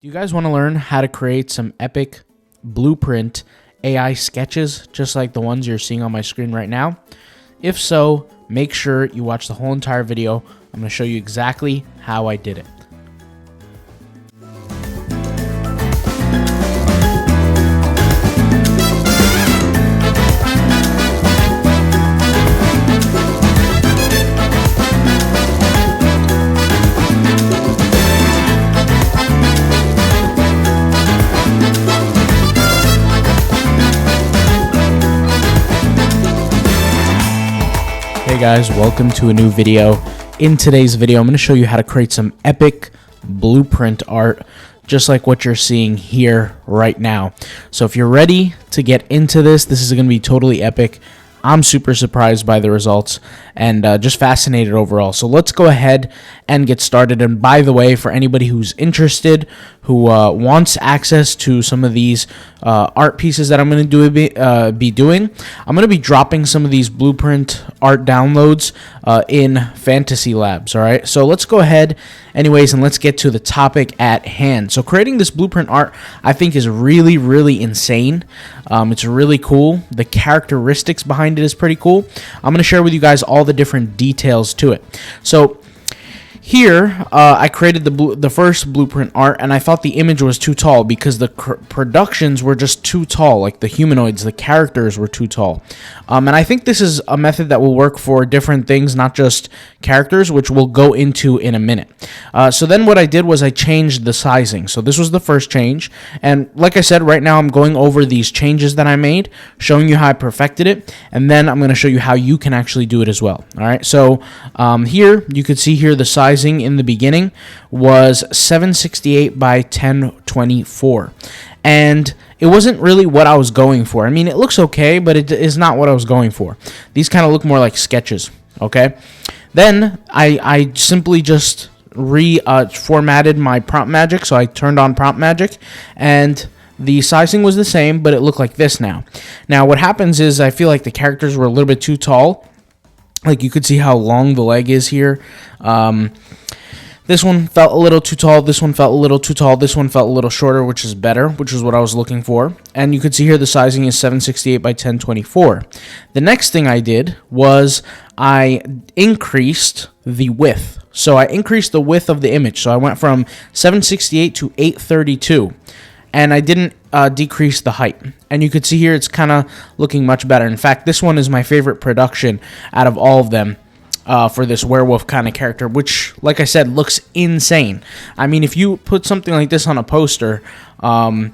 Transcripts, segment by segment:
Do you guys want to learn how to create some epic blueprint AI sketches just like the ones you're seeing on my screen right now? If so, make sure you watch the whole entire video. I'm going to show you exactly how I did it. Hey guys, welcome to a new video. In today's video, I'm going to show you how to create some epic blueprint art, just like what you're seeing here right now. So if you're ready to get into this, this is going to be totally epic. I'm super surprised by the results and just fascinated overall. So let's go ahead and get started. And by the way, for anybody who's interested, who wants access to some of these art pieces that I'm going to be doing, I'm going to be dropping some of these blueprint art downloads in Fantasy Labs. All right, so let's go ahead anyways and let's get to the topic at hand. So creating this blueprint art, I think, is really insane. It's really cool. The characteristics behind it is pretty cool. I'm going to share with you guys all the different details to it. So here, I created the first blueprint art, and I thought the image was too tall because the productions were just too tall, like the humanoids, the characters were too tall. And I think this is a method that will work for different things, not just characters, which we'll go into in a minute. So then what I did was I changed the sizing. So this was the first change, and like I said, right now I'm going over these changes that I made, showing you how I perfected it, and then I'm going to show you how you can actually do it as well. All right, so here you could see here the sizing in the beginning was 768 by 1024, and it wasn't really what I was going for. I mean, it looks okay, but it is not what I was going for. These kind of look more like sketches. Okay, then I simply just formatted my prompt magic, so I turned on prompt magic, and the sizing was the same, but it looked like this now. Now what happens is I feel like the characters were a little bit too tall. Like, you could see how long the leg is here. This one felt a little too tall. This one felt a little too tall. This one felt a little shorter, which is better, which is what I was looking for. And you could see here the sizing is 768 by 1024. The next thing I did was I increased the width. So I increased the width of the image. So I went from 768 to 832. And I didn't decrease the height. And you could see here it's kind of looking much better. In fact, this one is my favorite production out of all of them for this werewolf kind of character, which, like I said, looks insane. I mean, if you put something like this on a poster, I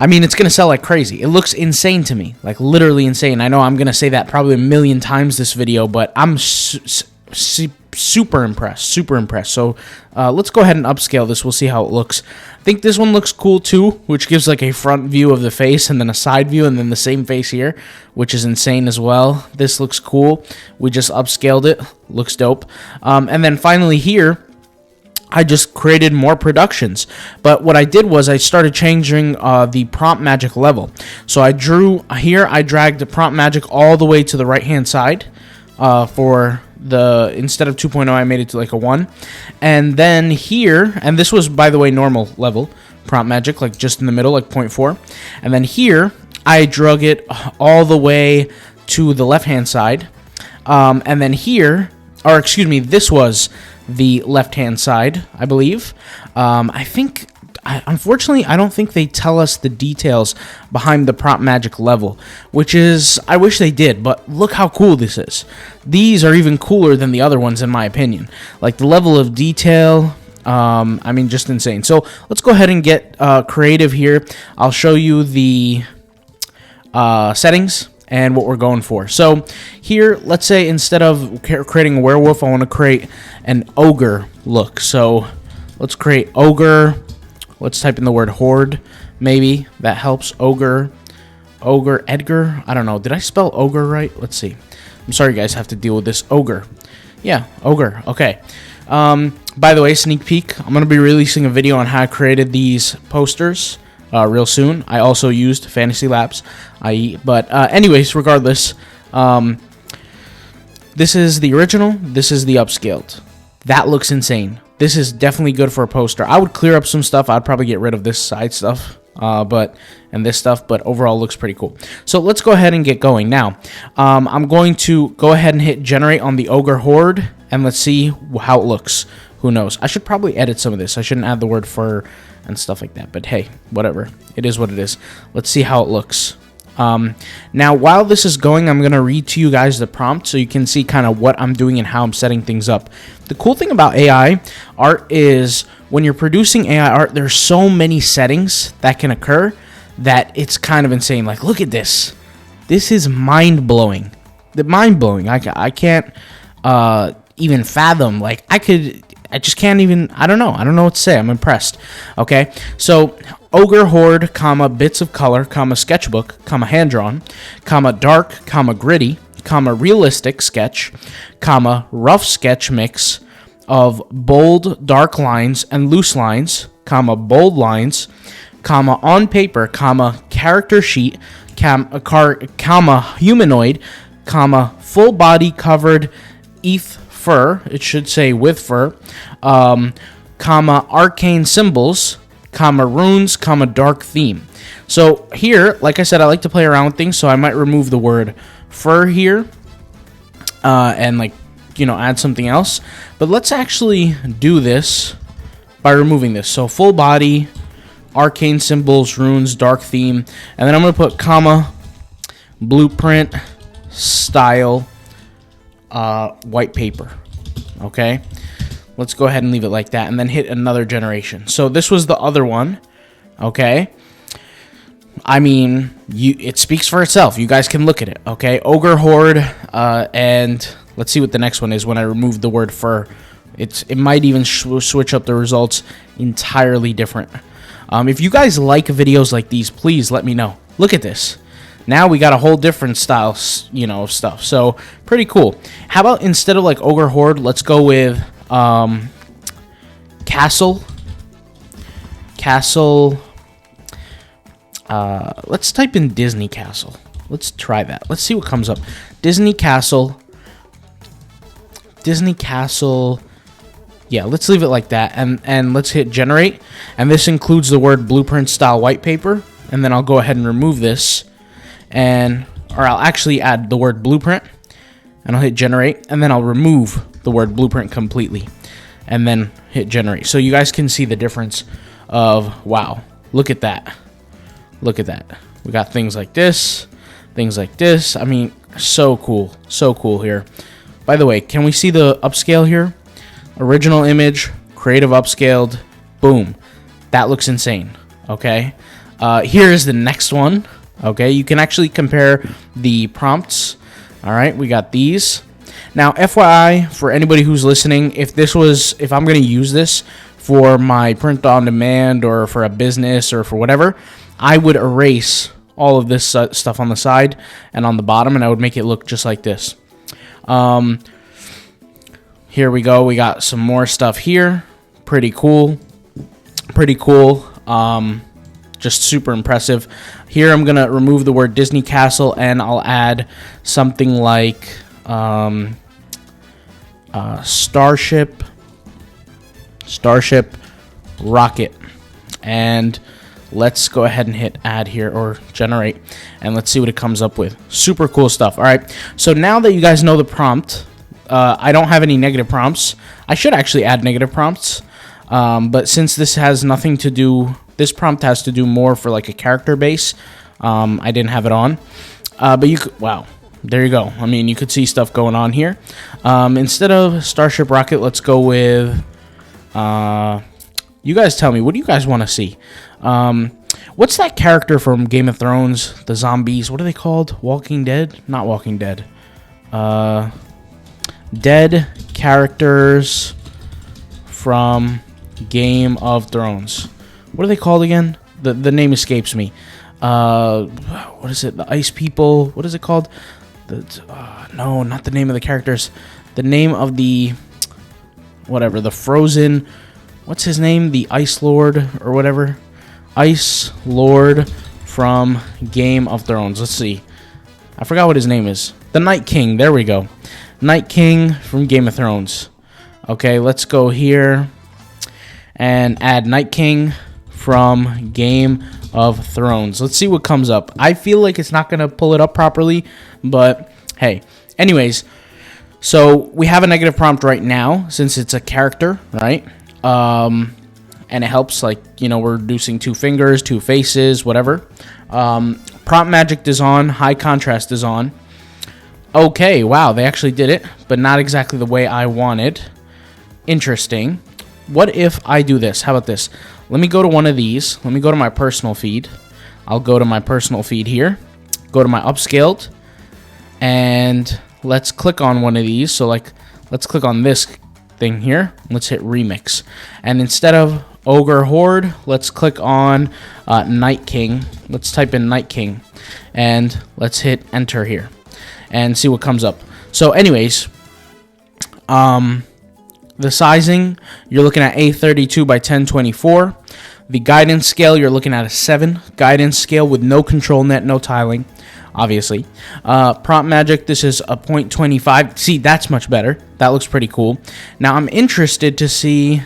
mean, it's going to sell like crazy. It looks insane to me, like literally insane. I know I'm going to say that probably a million times this video, but I'm super impressed. So let's go ahead and upscale this. We'll see how it looks. I think this one looks cool too, which gives like a front view of the face and then a side view and then the same face here, which is insane as well. This looks cool. We just upscaled it. Looks dope. And then finally here, I just created more productions. But what I did was I started changing the prompt magic level. So I dragged the prompt magic all the way to the right hand side for instead of 2.0, I made it to like a 1. And then here, and this was, by the way, normal level prompt magic, like just in the middle, like 0.4. And then here I drug it all the way to the left hand side. And then here, or excuse me, this was the left hand side, I believe. Unfortunately, I don't think they tell us the details behind the prompt magic level, which is, I wish they did, but look how cool this is. These are even cooler than the other ones, in my opinion. Like, the level of detail, I mean, just insane. So let's go ahead and get creative here. I'll show you the settings and what we're going for. So here, let's say instead of creating a werewolf, I want to create an ogre look. So let's create ogre. Let's type in the word horde, maybe. That helps. Ogre, Edgar. I don't know. Did I spell ogre right? Let's see. I'm sorry, guys. I have to deal with this. Ogre. Yeah, ogre. Okay. By the way, sneak peek. I'm going to be releasing a video on how I created these posters real soon. I also used Fantasy Labs. But anyways, regardless, this is the original. This is the upscaled. That looks insane. this is definitely good for a poster. I would clear up some stuff. I'd probably get rid of this side stuff, and this stuff, but overall looks pretty cool. So let's go ahead and get going. Now, I'm going to go ahead and hit generate on the Ogre Horde, and let's see how it looks. Who knows? I should probably edit some of this. I shouldn't add the word fur and stuff like that, but hey, whatever. It is what it is. Let's see how it looks. Now, while this is going, I'm going to read to you guys the prompt so you can see kind of what I'm doing and how I'm setting things up. The cool thing about AI art is when you're producing AI art, there's so many settings that can occur that it's kind of insane. Like, look at this. This is mind-blowing. Mind-blowing. I can't even fathom. Like, I just can't even, I don't know what to say. I'm impressed. Okay, so Ogre Horde, comma, bits of color, comma, sketchbook, comma, hand-drawn, comma, dark, comma, gritty, comma, realistic sketch, comma, rough sketch mix of bold, dark lines and loose lines, comma, bold lines, comma, on paper, comma, character sheet, comma, humanoid, comma, full body covered ETH fur, it should say with fur, comma, arcane symbols, comma, runes, comma, dark theme. So here, like I said, I like to play around with things, so I might remove the word fur here, and like, you know, add something else. But let's actually do this by removing this. So full body, arcane symbols, runes, dark theme, and then I'm going to put comma, blueprint, style, white paper. Okay, let's go ahead and leave it like that, and then hit another generation. So this was the other one. Okay, I mean, it speaks for itself. You guys can look at it. Okay, Ogre Horde, and let's see what the next one is. When I remove the word fur, it might even switch up the results entirely different. If you guys like videos like these, please let me know. Look at this. Now we got a whole different style, you know, of stuff. So pretty cool. How about instead of like Ogre Horde, let's go with castle. Let's type in Disney Castle. Let's try that. Let's see what comes up. Disney Castle. Yeah, let's leave it like that, and let's hit generate. And this includes the word blueprint style white paper. And then I'll go ahead and remove this. Or I'll actually add the word blueprint, and I'll hit generate, and then I'll remove the word blueprint completely, and then hit generate. So you guys can see the difference of, wow, look at that. Look at that. We got things like this. I mean, so cool here. By the way, can we see the upscale here? Original image, creative upscaled, boom. That looks insane, okay? Here is the next one. Okay, you can actually compare the prompts. All right, we got these. Now, FYI, for anybody who's listening, if I'm going to use this for my print on demand or for a business or for whatever, I would erase all of this stuff on the side and on the bottom, and I would make it look just like this. Here we go. We got some more stuff here. Pretty cool. Just super impressive. Here I'm going to remove the word Disney Castle, and I'll add something like Starship Rocket. And let's go ahead and hit add here, or generate, and let's see what it comes up with. Super cool stuff. All right, so now that you guys know the prompt, I don't have any negative prompts. I should actually add negative prompts, but since this has nothing to do, this prompt has to do more for like a character base, I didn't have it on. But you could, wow, there you go. I mean, you could see stuff going on here. Instead of Starship Rocket, let's go with, you guys tell me, what do you guys want to see? What's that character from Game of Thrones? The zombies, what are they called? Walking Dead? Not Walking Dead. Dead characters from Game of Thrones. What are they called again? The name escapes me. What is it? The Ice People. What is it called? No, not the name of the characters. The name of the whatever. The Frozen. What's his name? The Ice Lord or whatever. Ice Lord from Game of Thrones. Let's see. I forgot what his name is. The Night King. There we go. Night King from Game of Thrones. Okay, let's go here. and add Night King from Game of Thrones. Let's see what comes up. I feel like it's not going to pull it up properly, but hey. Anyways, so we have a negative prompt right now since it's a character, right? And it helps, like, you know, we're reducing 2 fingers, 2 faces, whatever. Prompt magic is on, high contrast is on. Okay, wow, they actually did it, but not exactly the way I wanted. Interesting. What if I do this? How about this? Let me go to one of these. Let me go to my personal feed. I'll go to my personal feed here. Go to my upscaled. And let's click on one of these. So, like, let's click on this thing here. Let's hit remix. And instead of Ogre Horde, let's click on Night King. Let's type in Night King. And let's hit enter here. And see what comes up. So, anyways, the sizing, you're looking at A32 by 1024. The guidance scale, you're looking at a 7 guidance scale with no control net, no tiling, obviously. Prompt magic, this is a 0.25. See, that's much better. That looks pretty cool. Now, I'm interested to see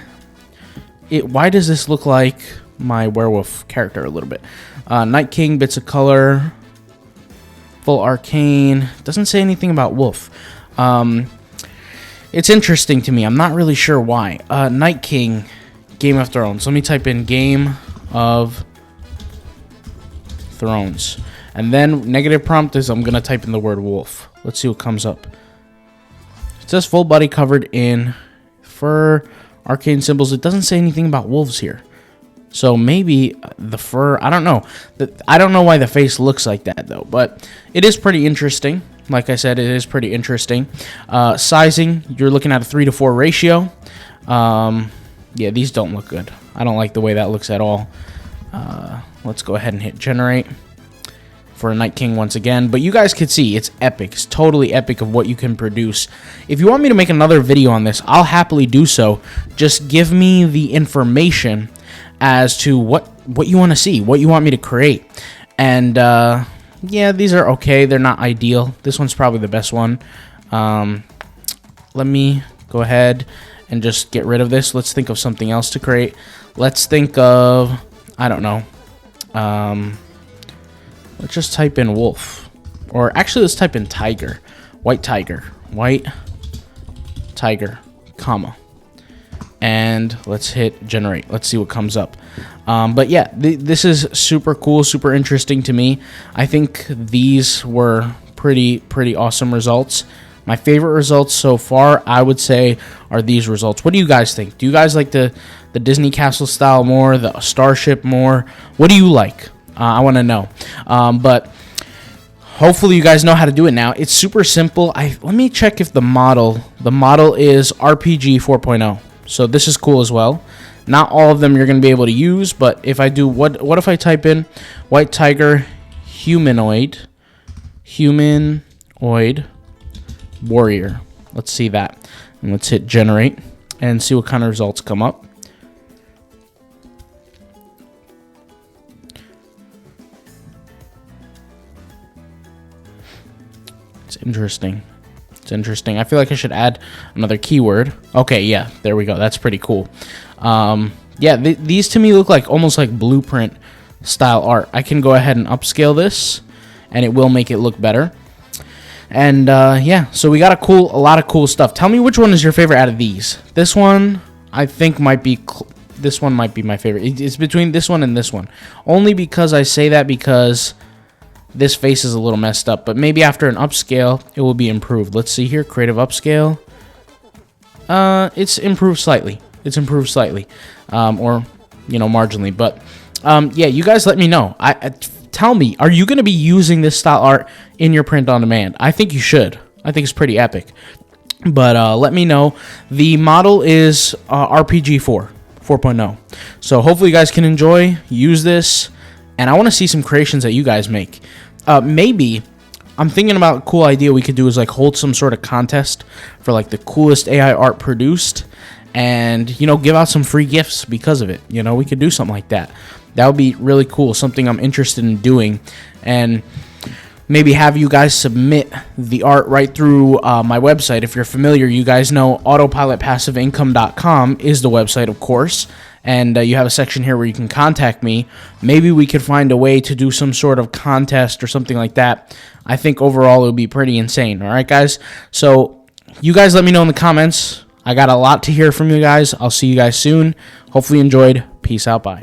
it. Why does this look like my werewolf character a little bit? Night King, bits of color, full arcane. Doesn't say anything about wolf. It's interesting to me. I'm not really sure why. Night King, Game of Thrones. Let me type in Game of Thrones. And then negative prompt is I'm going to type in the word wolf. Let's see what comes up. It says full body covered in fur, arcane symbols. It doesn't say anything about wolves here. So maybe the fur, I don't know. I don't know why the face looks like that, though. But it is pretty interesting. Like I said, it is pretty interesting. Sizing, you're looking at a 3:4 ratio. Yeah, these don't look good. I don't like the way that looks at all. Let's go ahead and hit generate for a Night King once again. But you guys could see it's epic. It's totally epic of what you can produce. If you want me to make another video on this, I'll happily do so. Just give me the information as to what you want to see, what you want me to create. And yeah, these are okay. They're not ideal. This one's probably the best one. Let me go ahead and just get rid of this. Let's think of something else to create. Let's think of, I don't know. Let's just type in wolf. Or actually, let's type in tiger. White tiger. White tiger, comma. And let's hit generate. Let's see what comes up. But yeah, this is super cool, super interesting to me. I think these were pretty awesome results. My favorite results so far, I would say, are these results. What do you guys think? Do you guys like the Disney Castle style more, the Starship more? What do you like? I want to know. But hopefully you guys know how to do it now. It's super simple. Let me check if the model is RPG 4.0. So this is cool as well. Not all of them you're going to be able to use, but if I do, what if I type in white tiger humanoid warrior? Let's see that. And let's hit generate and see what kind of results come up. It's interesting. It's interesting. I feel like I should add another keyword. Okay, yeah, there we go. That's pretty cool. Yeah, these to me look like almost like blueprint style art. I can go ahead and upscale this, and it will make it look better. And yeah, so we got a lot of cool stuff. Tell me which one is your favorite out of these. This one, I think might be. This one might be my favorite. It's between this one and this one. Only because I say that because this face is a little messed up, but maybe after an upscale, it will be improved. Let's see here, creative upscale. It's improved slightly. Or, you know, marginally. But, yeah, you guys let me know. Tell me, are you going to be using this style art in your print on demand? I think you should. I think it's pretty epic. But let me know. The model is RPG 4.0. So hopefully you guys can use this. And I want to see some creations that you guys make. Maybe, I'm thinking about a cool idea we could do is like hold some sort of contest for like the coolest AI art produced. And, you know, give out some free gifts because of it. You know, we could do something like that. That would be really cool. Something I'm interested in doing. And maybe have you guys submit the art right through my website. If you're familiar, you guys know autopilotpassiveincome.com is the website, of course. And you have a section here where you can contact me. Maybe we could find a way to do some sort of contest or something like that. I think overall it would be pretty insane. All right, guys? So you guys let me know in the comments. I got a lot to hear from you guys. I'll see you guys soon. Hopefully you enjoyed. Peace out. Bye.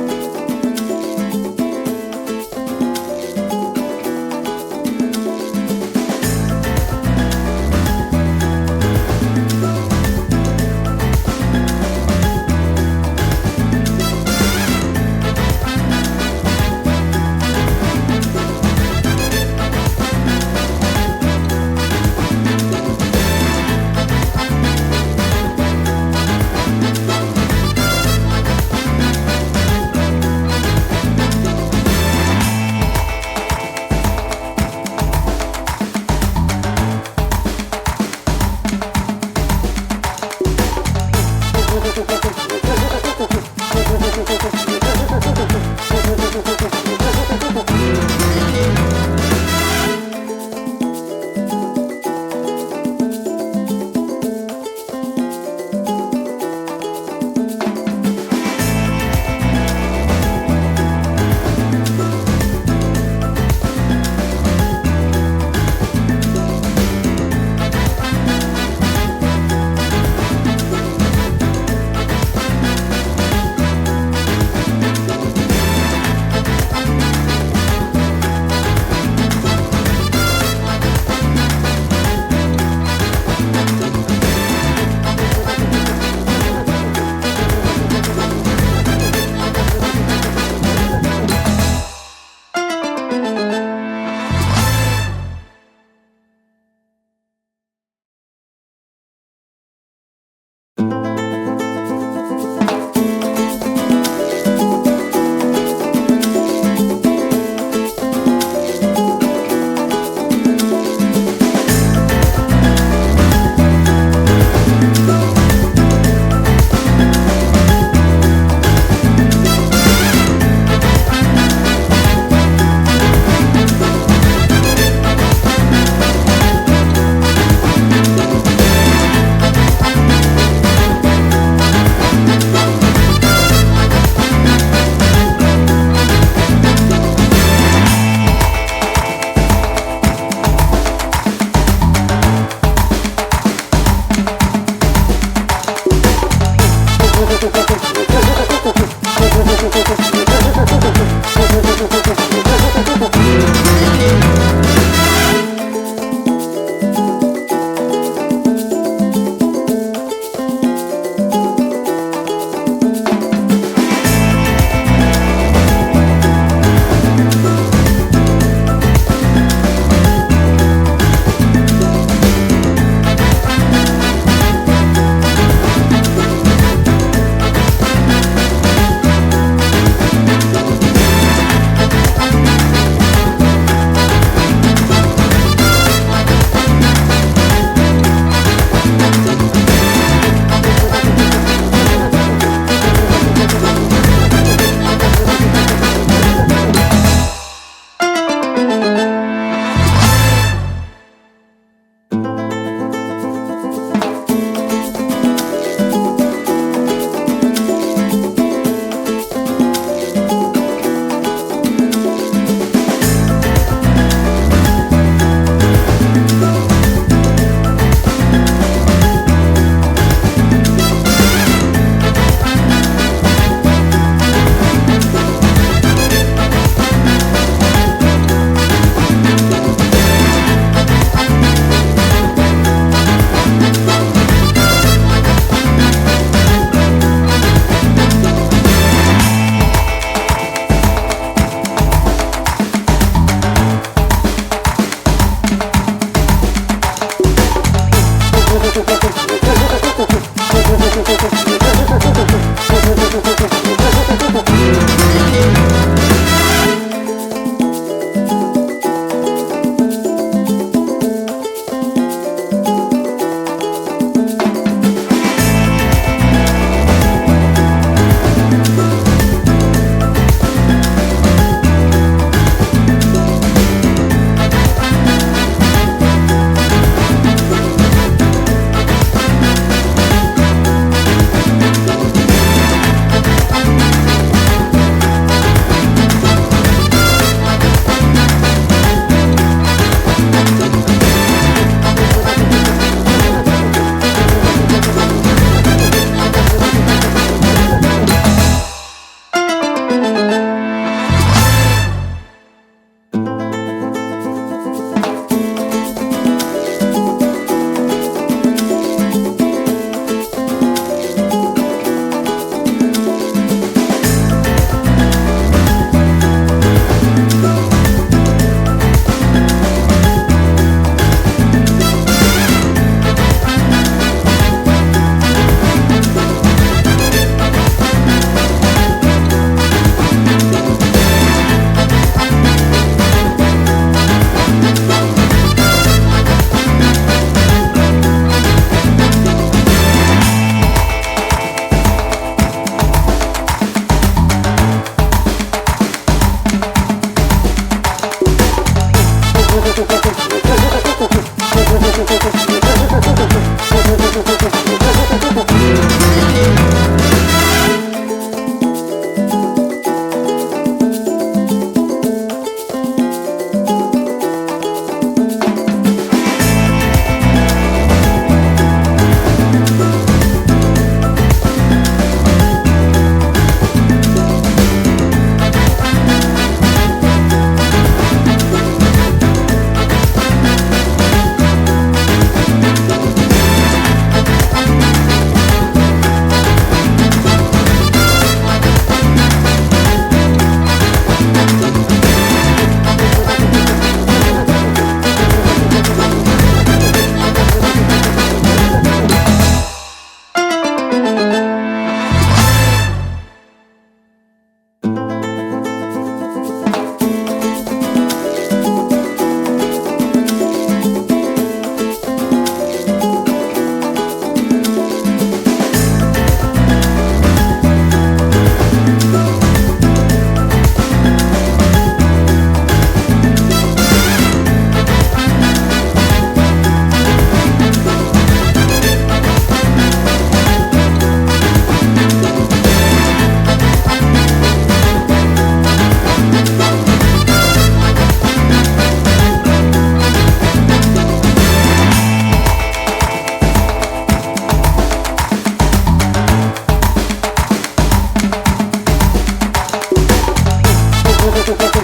Iterating.